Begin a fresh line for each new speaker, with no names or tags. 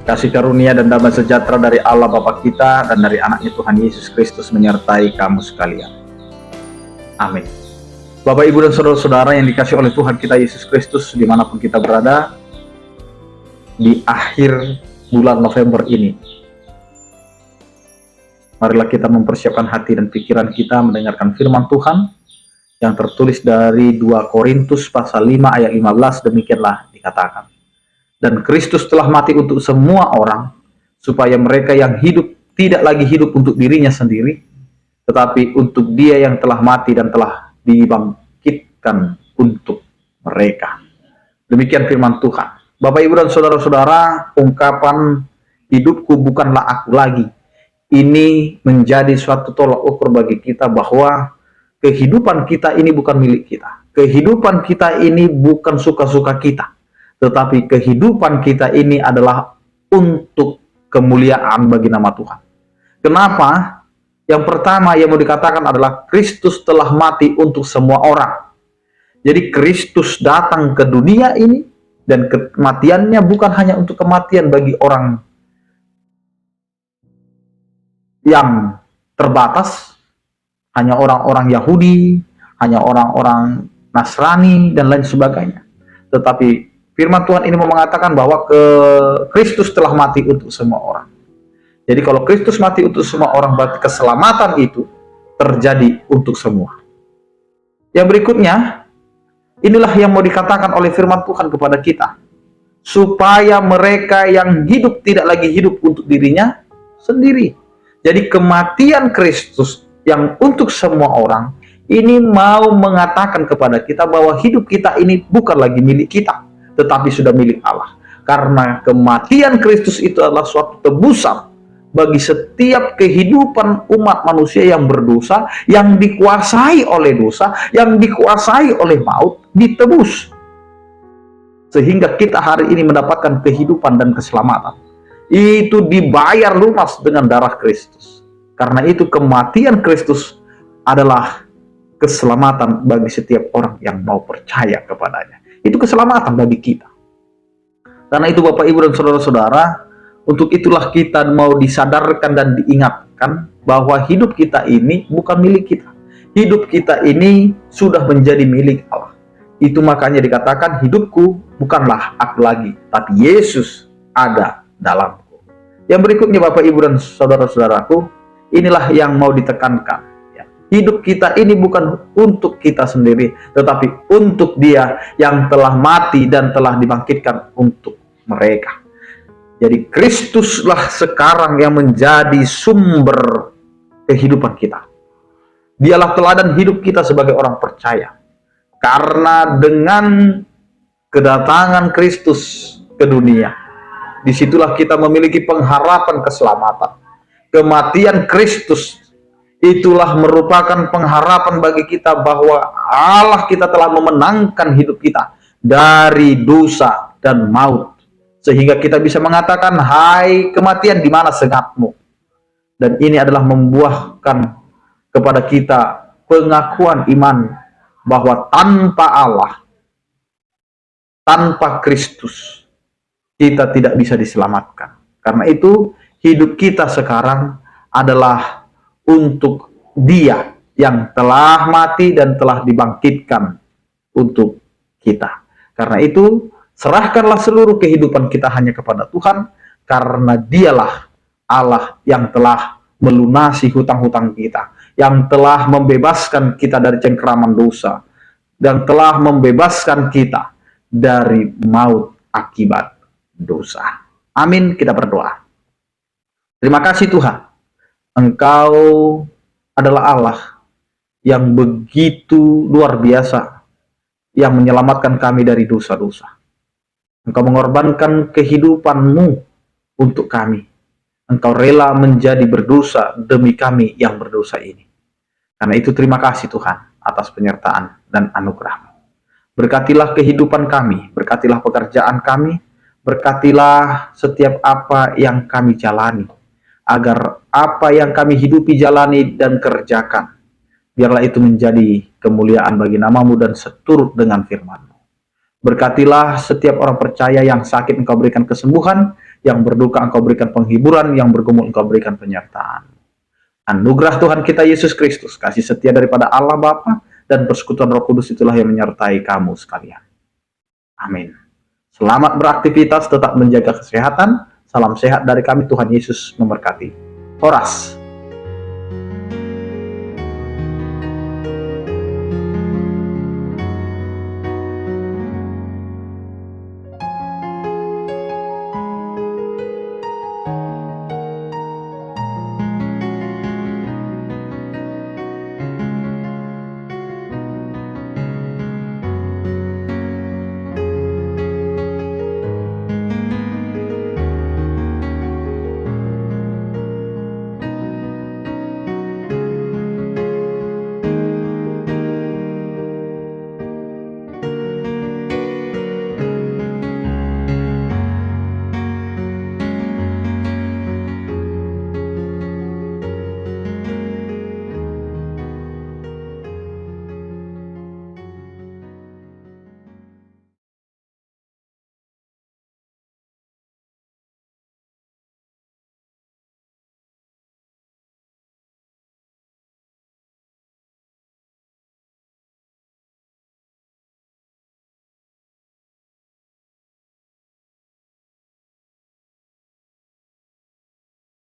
Kasih karunia dan damai sejahtera dari Allah Bapa kita dan dari anaknya Tuhan Yesus Kristus menyertai kamu sekalian. Amin. Bapak, Ibu, dan saudara-saudara yang dikasih oleh Tuhan kita Yesus Kristus dimanapun kita berada, di akhir bulan November ini, marilah kita mempersiapkan hati dan pikiran kita mendengarkan firman Tuhan yang tertulis dari 2 Korintus pasal 5 ayat 15. Demikianlah dikatakan, dan Kristus telah mati untuk semua orang, supaya mereka yang hidup tidak lagi hidup untuk dirinya sendiri, tetapi untuk Dia yang telah mati dan telah dibangkitkan untuk mereka. Demikian firman Tuhan. Bapak, Ibu, dan saudara-saudara, ungkapan hidupku bukanlah aku lagi, ini menjadi suatu tolak ukur bagi kita bahwa kehidupan kita ini bukan milik kita. Kehidupan kita ini bukan suka-suka kita, tetapi kehidupan kita ini adalah untuk kemuliaan bagi nama Tuhan. Kenapa? Yang pertama yang mau dikatakan adalah Kristus telah mati untuk semua orang. Jadi Kristus datang ke dunia ini, dan kematiannya bukan hanya untuk kematian bagi orang yang terbatas, hanya orang-orang Yahudi, hanya orang-orang Nasrani, dan lain sebagainya. Tetapi firman Tuhan ini mengatakan bahwa Kristus telah mati untuk semua orang. Jadi kalau Kristus mati untuk semua orang, berarti keselamatan itu terjadi untuk semua. Yang berikutnya, inilah yang mau dikatakan oleh firman Tuhan kepada kita, supaya mereka yang hidup tidak lagi hidup untuk dirinya sendiri. Jadi kematian Kristus yang untuk semua orang ini mau mengatakan kepada kita bahwa hidup kita ini bukan lagi milik kita, tetapi sudah milik Allah. Karena kematian Kristus itu adalah suatu tebusan bagi setiap kehidupan umat manusia yang berdosa, yang dikuasai oleh dosa, yang dikuasai oleh maut, ditebus. Sehingga kita hari ini mendapatkan kehidupan dan keselamatan. Itu dibayar lunas dengan darah Kristus. Karena itu kematian Kristus adalah keselamatan bagi setiap orang yang mau percaya kepadanya. Itu keselamatan bagi kita. Karena itu Bapak, Ibu, dan saudara-saudara, untuk itulah kita mau disadarkan dan diingatkan bahwa hidup kita ini bukan milik kita. Hidup kita ini sudah menjadi milik Allah. Itu makanya dikatakan, hidupku bukanlah aku lagi, tapi Yesus ada dalamku. Yang berikutnya Bapak, Ibu, dan saudara-saudaraku, inilah yang mau ditekankan. Hidup kita ini bukan untuk kita sendiri, tetapi untuk Dia yang telah mati dan telah dibangkitkan untuk mereka. Jadi Kristuslah sekarang yang menjadi sumber kehidupan kita. Dialah teladan hidup kita sebagai orang percaya. Karena dengan kedatangan Kristus ke dunia, disitulah kita memiliki pengharapan keselamatan. Kematian Kristus itulah merupakan pengharapan bagi kita bahwa Allah kita telah memenangkan hidup kita dari dosa dan maut. Sehingga kita bisa mengatakan, hai kematian, di mana sengatmu? Dan ini adalah membuahkan kepada kita pengakuan iman bahwa tanpa Allah, tanpa Kristus, kita tidak bisa diselamatkan. Karena itu hidup kita sekarang adalah untuk Dia yang telah mati dan telah dibangkitkan untuk kita. Karena itu serahkanlah seluruh kehidupan kita hanya kepada Tuhan, karena Dialah Allah yang telah melunasi hutang-hutang kita, yang telah membebaskan kita dari cengkeraman dosa, dan telah membebaskan kita dari maut akibat dosa. Amin. Kita berdoa. Terima kasih Tuhan, Engkau adalah Allah yang begitu luar biasa, yang menyelamatkan kami dari dosa-dosa. Engkau mengorbankan kehidupan-Mu untuk kami. Engkau rela menjadi berdosa demi kami yang berdosa ini. Karena itu terima kasih Tuhan atas penyertaan dan anugerah-Mu. Berkatilah kehidupan kami, berkatilah pekerjaan kami, berkatilah setiap apa yang kami jalani, agar apa yang kami hidupi, jalani, dan kerjakan, biarlah itu menjadi kemuliaan bagi nama-Mu dan seturut dengan firman-Mu. Berkatilah setiap orang percaya yang sakit, Engkau berikan kesembuhan, yang berduka Engkau berikan penghiburan, yang bergumul Engkau berikan penyertaan. Anugerah Tuhan kita Yesus Kristus, kasih setia daripada Allah Bapa, dan persekutuan Roh Kudus itulah yang menyertai kamu sekalian. Amin. Selamat beraktivitas, tetap menjaga kesehatan. Salam sehat dari kami, Tuhan Yesus memberkati. Horas.